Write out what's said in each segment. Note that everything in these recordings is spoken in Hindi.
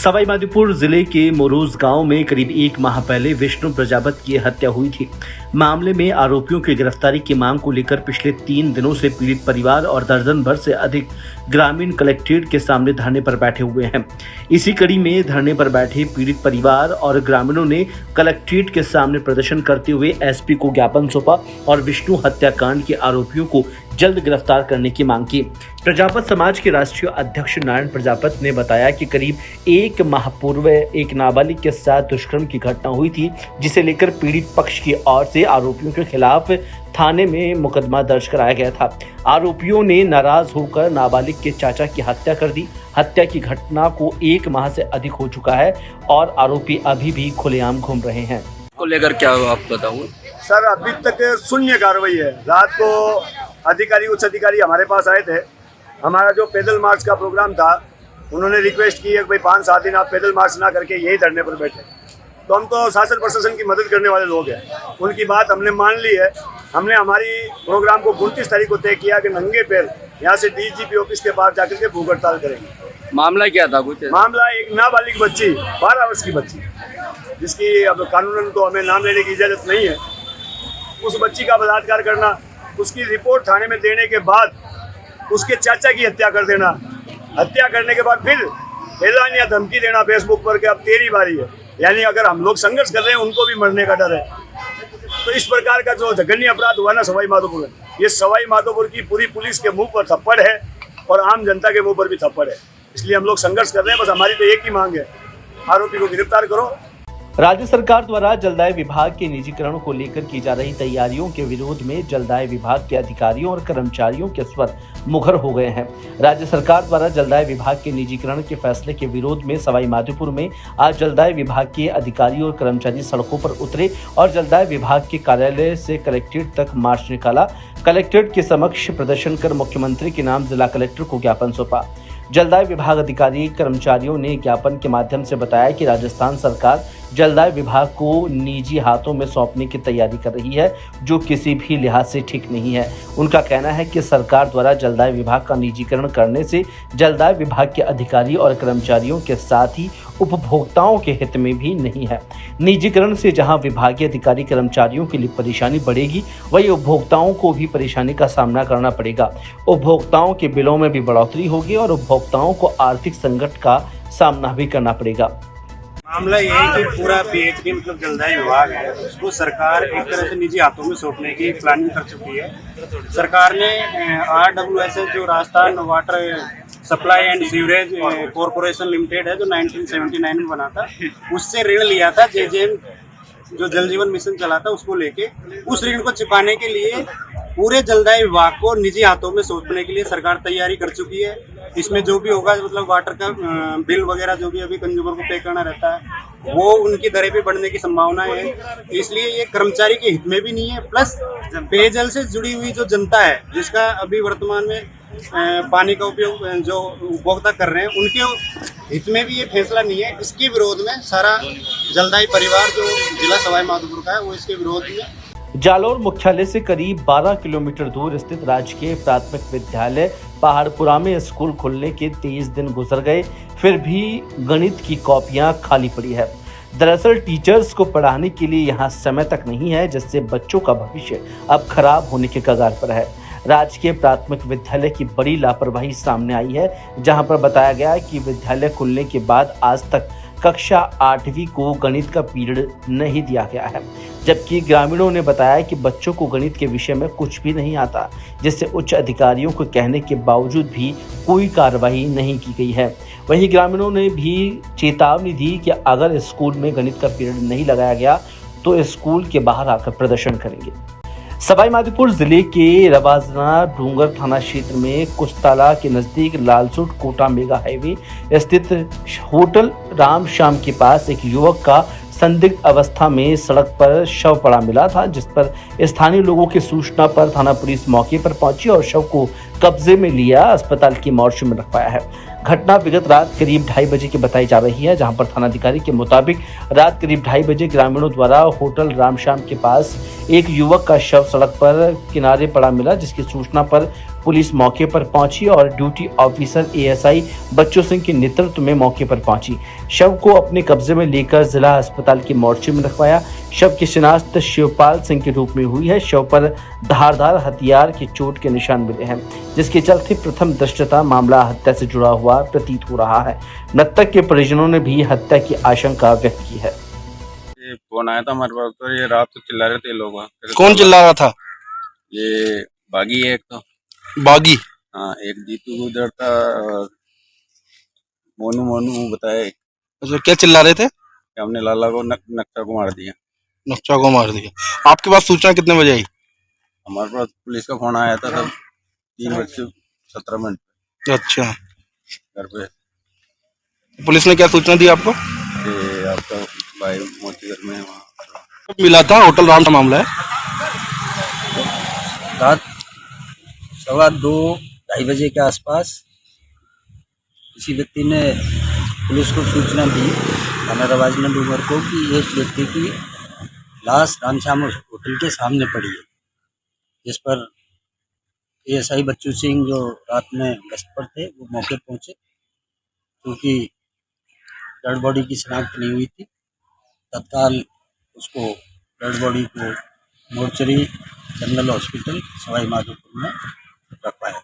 सवाई माधोपुर जिले के मोरूज गांव में करीब एक माह पहले विष्णु प्रजापत की हत्या हुई थी। मामले में आरोपियों की गिरफ्तारी की मांग को लेकर पिछले 3 दिनों से पीड़ित परिवार और दर्जन भर से अधिक ग्रामीण कलेक्ट्रेट के सामने धरने पर बैठे हुए हैं। इसी कड़ी में धरने पर बैठे पीड़ित परिवार और ग्रामीणों ने कलेक्ट्रेट के सामने प्रदर्शन करते हुए एसपी को ज्ञापन सौंपा और विष्णु हत्याकांड के आरोपियों को जल्द गिरफ्तार करने की मांग की। प्रजापत समाज के राष्ट्रीय अध्यक्ष नारायण प्रजापत ने बताया कि करीब एक माह पूर्व एक नाबालिग के साथ दुष्कर्म की घटना हुई थी, जिसे लेकर पीड़ित पक्ष की ओर से आरोपियों के खिलाफ थाने में मुकदमा दर्ज कराया गया था। आरोपियों ने नाराज होकर नाबालिग के चाचा की हत्या कर दी। हत्या की घटना को 1 माह से अधिक हो चुका है और आरोपी अभी भी खुलेआम घूम रहे हैं। को लेकर क्या आप बताऊं? सर, अभी तक शून्य कार्रवाई है। रात को उच्च अधिकारी हमारे पास आए थे। हमारा जो पैदल मार्च का प्रोग्राम था, उन्होंने रिक्वेस्ट की है कि भाई 5-7 दिन आप पैदल मार्च ना करके यही धरने पर बैठे। तो हम तो शासन प्रशासन की मदद करने वाले लोग हैं, उनकी बात हमने मान ली है। हमने हमारी प्रोग्राम को 29 तारीख को तय किया कि नंगे पैर यहाँ से डीजीपी ऑफिस के पास जाकर के भूख हड़ताल करेंगे। मामला क्या था? कुछ मामला एक नाबालिग बच्ची, 12 वर्ष की बच्ची, जिसकी अब कानूनन तो हमें नाम लेने की इजाज़त नहीं है, उस बच्ची का बलात्कार करना, उसकी रिपोर्ट थाने में देने के बाद उसके चाचा की हत्या कर देना, हत्या करने के बाद फिर ऐलान या धमकी देना फेसबुक पर कि अब तेरी बारी है। यानी अगर हम लोग संघर्ष कर रहे हैं, उनको भी मरने का डर है। तो इस प्रकार का जो जघन्य अपराध हुआ ना सवाई माधोपुर में, ये सवाई माधोपुर की पूरी पुलिस के मुंह पर थप्पड़ है और आम जनता के मुंह पर भी थप्पड़ है। इसलिए हम लोग संघर्ष कर रहे हैं। बस हमारी तो एक ही मांग है, आरोपी को गिरफ्तार करो। राज्य सरकार द्वारा जलदाय विभाग के निजीकरण को लेकर की जा रही तैयारियों के विरोध में जलदाय विभाग के अधिकारियों और कर्मचारियों के स्वर मुखर हो गए हैं। राज्य सरकार द्वारा जलदाय विभाग के निजीकरण के फैसले के विरोध में सवाई माधोपुर में आज जलदाय विभाग के अधिकारी और कर्मचारी सड़कों पर उतरे और जलदाय विभाग के कार्यालय से कलेक्ट्रेट तक मार्च निकाला। कलेक्ट्रेट के समक्ष प्रदर्शन कर मुख्यमंत्री के नाम जिला कलेक्टर को ज्ञापन सौंपा। जलदाय विभाग अधिकारी कर्मचारियों ने ज्ञापन के माध्यम से बताया कि राजस्थान सरकार जलदाय विभाग को निजी हाथों में सौंपने की तैयारी कर रही है, जो किसी भी लिहाज से ठीक नहीं है। उनका कहना है कि सरकार द्वारा जलदाय विभाग का निजीकरण करने से जलदाय विभाग के अधिकारी और कर्मचारियों के साथ ही उपभोक्ताओं के हित में भी नहीं है। निजीकरण से जहां विभागीय अधिकारी कर्मचारियों के लिए परेशानी बढ़ेगी, वहीं उपभोक्ताओं को भी परेशानी का सामना करना पड़ेगा। उपभोक्ताओं के बिलों में भी बढ़ोतरी होगी और उपभोक्ताओं को आर्थिक संकट का सामना भी करना पड़ेगा। मामला ये है कि पूरा पीएचडी मतलब जलदाय विभाग है, उसको सरकार एक तरह से निजी हाथों में सौंपने की प्लानिंग कर चुकी है। सरकार ने RWSS जो Rajasthan water supply and sewerage corporation limited है, जो 1979 में बना था, उससे ऋण लिया था। JJM जो जल जीवन मिशन चला था, उसको लेके उस ऋण को चुकाने के लिए पूरे जलदाय विभाग को निजी हाथों में सौंपने के लिए सरकार तैयारी कर चुकी है। इसमें जो भी होगा, मतलब वाटर का बिल वगैरह जो भी अभी कंज्यूमर को पे करना रहता है, वो उनकी दरें भी बढ़ने की संभावना है। इसलिए ये कर्मचारी के हित में भी नहीं है, प्लस पेयजल से जुड़ी हुई जो जनता है, जिसका अभी वर्तमान में पानी का उपयोग जो उपभोक्ता कर रहे हैं, उनके हित में भी ये फैसला नहीं है। इसके विरोध में सारा जलदाय परिवार जो जिला सवाई माधोपुर का है, वो इसके विरोध में जालोर मुख्यालय से करीब 12 किलोमीटर दूर स्थित राजकीय प्राथमिक विद्यालय पहाड़पुरा में स्कूल खुलने के 23 दिन गुजर गए, फिर भी गणित की कॉपियां खाली पड़ी है। दरअसल टीचर्स को पढ़ाने के लिए यहां समय तक नहीं है, जिससे बच्चों का भविष्य अब खराब होने के कगार पर है। राजकीय प्राथमिक विद्यालय की बड़ी लापरवाही सामने आई है, जहां पर बताया गया कि विद्यालय खुलने के बाद आज तक कक्षा 8वीं को गणित का पीरियड नहीं दिया गया है, जबकि ग्रामीणों ने बताया कि बच्चों को गणित के विषय में कुछ भी नहीं आता, जिससे उच्च अधिकारियों को कहने के बावजूद भी कोई कार्रवाई नहीं की गई है। वहीं ग्रामीणों ने भी चेतावनी दी कि अगर स्कूल में गणित का पीरियड नहीं लगाया गया तो स्कूल के बाहर आकर प्रदर्शन करेंगे। सवाई माधोपुर जिले के रवाजना डूंगर थाना क्षेत्र में कुस्ताला के नजदीक लालसोट कोटा मेगा हाईवे स्थित होटल राम श्याम के पास एक युवक का संदिग्ध अवस्था में सड़क पर शव पड़ा मिला था, जिस पर स्थानीय लोगों की सूचना पर थाना पुलिस मौके पर पहुंची और शव को कब्जे में लिया अस्पताल की मॉर्चरी में रखवाया है। घटना विगत रात करीब 2:30 बजे की बताई जा रही है, जहां पर थानाधिकारी के मुताबिक रात करीब 2:30 बजे ग्रामीणों द्वारा होटल रामश्याम के पास एक युवक का शव सड़क पर किनारे पड़ा मिला, जिसकी सूचना पर पुलिस मौके पर पहुंची और duty officer ASI Bachchu Singh के नेतृत्व में मौके पर पहुंची। शव को अपने कब्जे में लेकर जिला अस्पताल की मोर्चरी में रखवाया। शव की शिनाख्त शिवपाल सिंह के रूप में हुई है। शव पर धारदार हथियार की चोट के निशान मिले हैं, जिसके चलते प्रथम दृष्टया मामला हत्या से जुड़ा हुआ प्रतीत हो रहा है। मृतक के परिजनों ने भी हत्या की आशंका व्यक्त की है। ये फोन आया था हमारे पास, तो ये रात को चिल्ला रहे थे लोग। कौन चिल्ला रहा था? ये बागी है एक तो। बागी? हाँ, एक जीतू गुजर था और मोनू मोनू बताए अच्छा, क्या चिल्ला रहे थे? कि हमने लाला को नक्शा को मार दिया। नक्शा को मार दिया। आपके पास सूचना कितने बजे आई? हमारे पास पुलिस का फोन आया था तब 3:17 अच्छा, घर पे पुलिस ने क्या सूचना दी आपको? कि आपका भाई मोतीगढ़ में है वहाँ। मिला था होटल राम का मामला है। रात 2:15 बजे के आसपास किसी व्यक्ति ने पुलिस को सूचना दी थाना रवाजना डूंगर को कि एक व्यक्ति की लाश रामश्याम होटल के सामने पड़ी है, जिस पर एएसआई बच्चू सिंह जो रात में गश्त पर थे वो मौके पहुंचे, क्योंकि डेड बॉडी की शिनाख्त नहीं हुई थी। तत्काल उसको डेड बॉडी को mortuary general hospital Sawai Madhopur में रखवाया।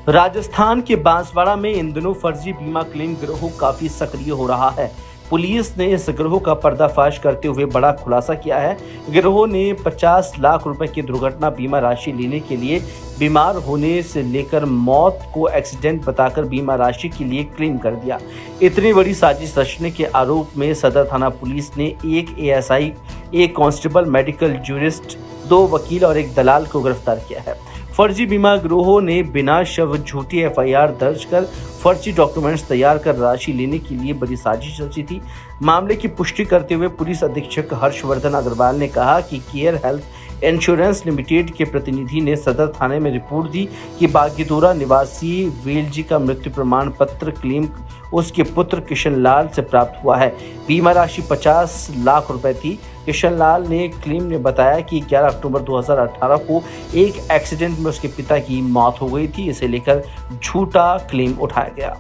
राजस्थान के बांसवाड़ा में इन दिनों फर्जी बीमा क्लेम गिरोह काफी सक्रिय हो रहा है। पुलिस ने इस गिरोह का पर्दाफाश करते हुए बड़ा खुलासा किया है। गिरोह ने 50 लाख रुपए की दुर्घटना बीमा राशि लेने के लिए बीमार होने से लेकर मौत को एक्सीडेंट बताकर बीमा राशि के लिए क्लेम कर दिया। इतनी बड़ी साजिश रचने के आरोप में सदर थाना पुलिस ने एक एएसआई, एक कांस्टेबल, मेडिकल जूरिस्ट, 2 वकील और एक दलाल को गिरफ्तार किया है। फर्जी बीमा गिरोह ने बिना शव झूठी एफआईआर दर्ज कर फर्जी डॉक्यूमेंट्स तैयार कर राशि लेने के लिए बड़ी साजिश रची थी। मामले की पुष्टि करते हुए पुलिस अधीक्षक हर्षवर्धन अग्रवाल ने कहा कि केयर हेल्थ इंश्योरेंस लिमिटेड के प्रतिनिधि ने सदर थाने में रिपोर्ट दी कि बागीदोरा निवासी वेलजी का मृत्यु प्रमाण पत्र क्लेम उसके पुत्र किशन लाल से प्राप्त हुआ है। बीमा राशि 50 लाख रुपए थी। किशन लाल ने क्लेम में बताया कि 11 अक्टूबर 2018 को एक एक्सीडेंट में उसके पिता की मौत हो गई थी। इसे लेकर झूठा क्लेम उठाया गया।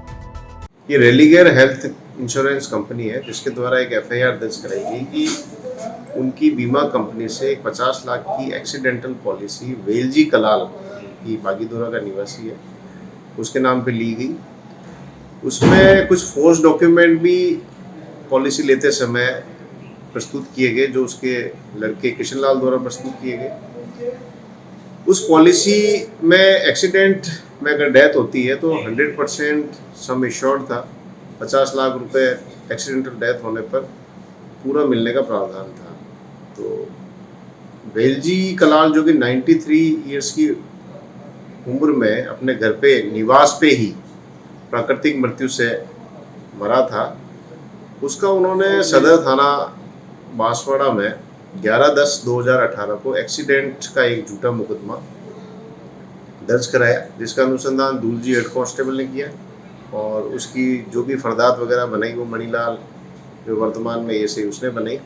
ये रेलिगेयर हेल्थ इंश्योरेंस कंपनी है, जिसके द्वारा एक एफआईआर दर्ज कराई गई कि उनकी बीमा कंपनी से एक 50 लाख की एक्सीडेंटल पॉलिसी वेलजी कलाल की बागीदोरा का निवासी है उसके नाम पे ली गई। उसमें कुछ फोर्स डॉक्यूमेंट भी पॉलिसी लेते समय प्रस्तुत किए गए, जो उसके लड़के किशन लाल द्वारा प्रस्तुत किए गए। उस पॉलिसी में एक्सीडेंट में अगर डेथ होती है तो 100% सम एश्योर्ड था। 50 लाख रुपए एक्सीडेंटल डेथ होने पर पूरा मिलने का प्रावधान था। तो वेलजी कलाल जो कि 93 ईयर्स की उम्र में अपने घर पे निवास पे ही प्राकृतिक मृत्यु से मरा था, उसका उन्होंने सदर थाना बांसवाड़ा में 11/10/2018 को एक्सीडेंट का एक झूठा मुकदमा दर्ज कराया, जिसका अनुसंधान दूलजी हेड कांस्टेबल ने किया और उसकी जो भी फरदात वगैरह बनाई वो मणिलाल जो वर्तमान में ये सही उसने बनाई।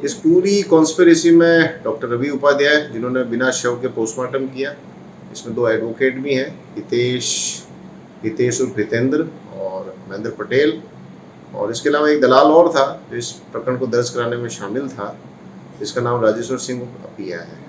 इस पूरी कॉन्स्पिरेसी में डॉक्टर रवि उपाध्याय जिन्होंने बिना शव के पोस्टमार्टम किया, इसमें 2 एडवोकेट भी हैं, हितेश उर्फ हितेंद्र और महेंद्र पटेल, और इसके अलावा एक दलाल और था जो इस प्रकरण को दर्ज कराने में शामिल था, जिसका नाम राजेश्वर सिंह अपिया है।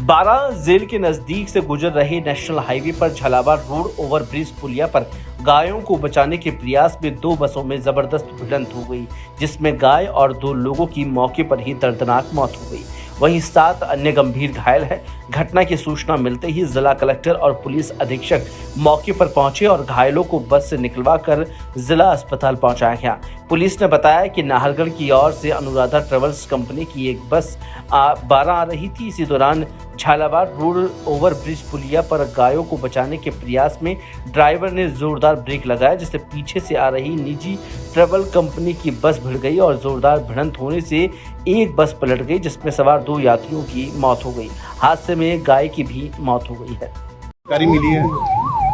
बारा जेल के नजदीक से गुजर रहे नेशनल हाईवे पर झालावाड़ रोड ओवरब्रिज पुलिया पर गायों को बचाने के प्रयास में 2 बसों में जबरदस्त भिड़ंत हो गई, जिसमें गाय और 2 लोगों की मौके पर ही दर्दनाक मौत हो गई। वहीं 7 अन्य गंभीर घायल हैं। घटना की सूचना मिलते ही जिला कलेक्टर और पुलिस अधीक्षक मौके पर पहुंचे और घायलों को बस से निकलवा कर जिला अस्पताल पहुंचाया गया। पुलिस ने बताया कि नाहरगढ़ की ओर से अनुराधा ट्रेवल्स कंपनी की एक बस 12 आ रही थी। इसी दौरान झालावाड़ रोड ओवरब्रिज पुलिया पर गायों को बचाने के प्रयास में ड्राइवर ने जोरदार ब्रेक लगाया, जिससे पीछे से आ रही निजी ट्रेवल कंपनी की बस भिड़ गई और जोरदार भिड़ंत होने से एक बस पलट गई, जिसमें सवार 2 यात्रियों की मौत हो गई। हादसे में गाय की भी मौत हो गई है। जानकारी मिली है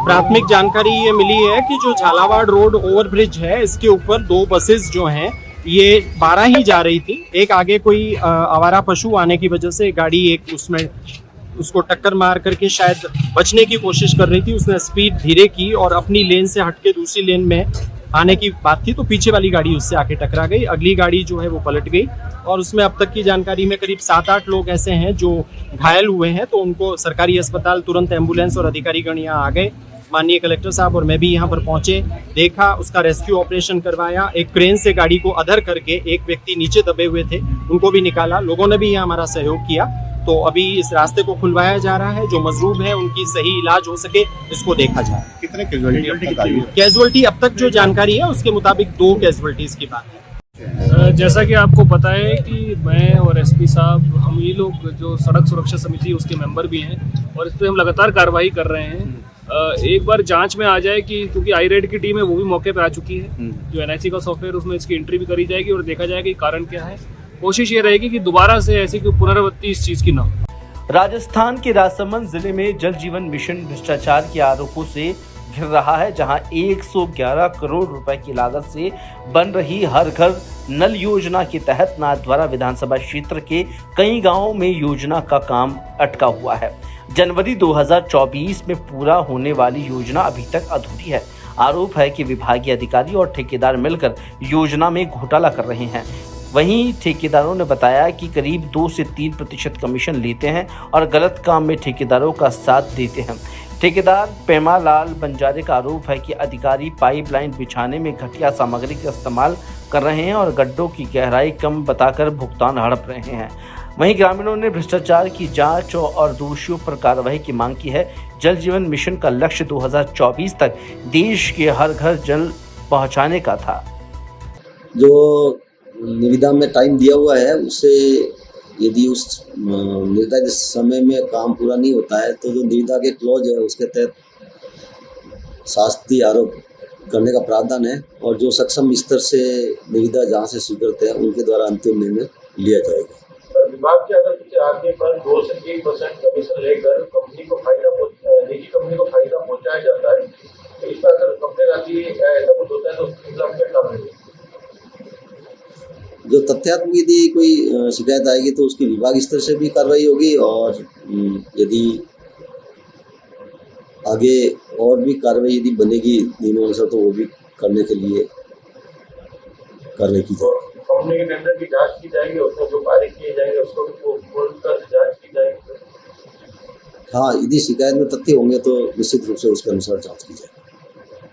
प्राथमिक जानकारी ये मिली है कि जो झालावाड़ रोड ओवरब्रिज है इसके ऊपर दो बसेस जो हैं ये 12 ही जा रही थी। एक आगे कोई आवारा पशु आने की वजह से गाड़ी एक उसमें उसको टक्कर मार करके शायद बचने की कोशिश कर रही थी। उसने स्पीड धीरे की और अपनी लेन से हटके दूसरी लेन में आने की बात थी तो पीछे वाली गाड़ी उससे आके टकरा गई। अगली गाड़ी जो है वो पलट गई और उसमें अब तक की जानकारी में करीब 7-8 लोग ऐसे हैं जो घायल हुए हैं। तो उनको सरकारी अस्पताल तुरंत एम्बुलेंस और अधिकारीगण यहाँ आ गए। माननीय कलेक्टर साहब और मैं भी यहाँ पर पहुंचे, देखा, उसका रेस्क्यू ऑपरेशन करवाया। एक क्रेन से गाड़ी को अधर करके एक व्यक्ति नीचे दबे हुए थे उनको भी निकाला। लोगों ने भी यहाँ हमारा सहयोग किया। तो अभी इस रास्ते को खुलवाया जा रहा है। जो मजरूब है उनकी सही इलाज हो सके इसको देखा जाए। कितने कैजुअल्टी अब तक जो जानकारी है उसके मुताबिक 2 कैजुअल्टीज की बात है। जैसा कि आपको पता है कि मैं और एसपी साहब हम ये लोग जो सड़क सुरक्षा समिति उसके मेंबर भी हैं और इस पर हम लगातार कार्रवाई कर रहे हैं। एक बार जांच में आ जाए कि क्योंकि आई रेड की टीम है वो भी मौके पे आ चुकी है, जो NIC का सॉफ्टवेयर उसमें इसकी एंट्री भी करी जाएगी और देखा जाएगा कि कारण क्या है। कोशिश ये रहेगी कि दोबारा से ऐसी कोई पुनरावृत्ति इस चीज की ना हो। राजस्थान के राजसमंद जिले में जल जीवन मिशन भ्रष्टाचार के आरोपों से घिर रहा है, जहां 111 करोड़ रुपए की लागत से बन रही हर घर नल योजना के तहत नाथद्वारा विधानसभा क्षेत्र के कई गांवों में योजना का काम अटका हुआ है। जनवरी 2024 में पूरा होने वाली योजना अभी तक अधूरी है। आरोप है कि विभागीय अधिकारी और ठेकेदार मिलकर योजना में घोटाला कर रहे हैं। वहीं ठेकेदारों ने बताया कि करीब 2 से 3% कमीशन लेते हैं और गलत काम में ठेकेदारों का साथ देते हैं। ठेकेदार पेमा लाल बंजारे का आरोप है कि अधिकारी पाइपलाइन बिछाने में घटिया सामग्री का इस्तेमाल कर रहे हैं और गड्ढों की गहराई कम बताकर भुगतान हड़प रहे हैं। वहीं ग्रामीणों ने भ्रष्टाचार की जांच और दोषियों पर कार्रवाई की मांग की है। जल जीवन मिशन का लक्ष्य 2024 तक देश के हर घर जल पहुंचाने का था। जो निविदा में टाइम दिया हुआ है उससे यदि उस निर्धारित समय में काम पूरा नहीं होता है तो जो निविदा के क्लॉज है उसके तहत शास्ति आरोप करने का प्रावधान है और जो सक्षम स्तर से निविदा जहाँ से स्वीकृत है उनके द्वारा अंतिम निर्णय लिया जाएगा। विभाग के अगर किसी आदमी पर 2 से 3% कमीशन लेकर कंपनी को निजी कंपनी को फायदा पहुंचाया जाता है तो इस पर अगर कंप्लेन आती है या ऐसा कुछ होता है तो उसके खिलाफ क्या कार्रवाई? जो तथ्यात्मक यदि कोई शिकायत आएगी तो उसकी विभाग स्तर से भी कार्रवाई होगी और यदि आगे और भी कार्रवाई यदि बनेगी नियमानुसार तो वो भी करने के लिए कार्रवाई की जाएगी। कंपनी के टेंडर की जांच की जाएगी, उसको जो पारित किए जाएंगे उसको खोलकर जांच की जाएगी। हाँ, यदि शिकायत में तथ्य होंगे तो निश्चित रूप से उसके अनुसार जांच की जाएगी।